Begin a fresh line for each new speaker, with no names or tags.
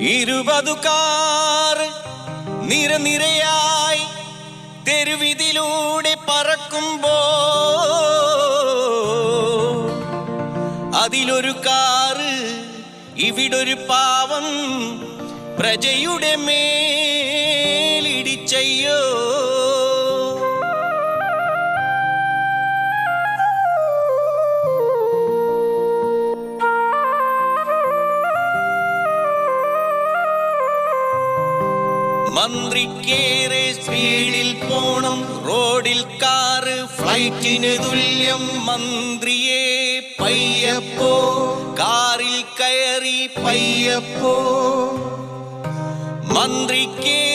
20 car നിരനിരയായി തെരുവിതിലൂടെ പറക്കുമ്പോ അതിലൊരു car ഇവിടൊരു പാവം പ്രജയുടെ മേലിടിച്ചയ്യോ. മന്ത്രിക്കേറെ സ്പീഡിൽ പോണം, റോഡിൽ കാറ് ഫ്ലൈറ്റിന് തുല്യം. മന്ത്രിയെ പയ്യപ്പോ, കാറിൽ കയറി പയ്യപ്പോ. മന്ത്രിക്കേ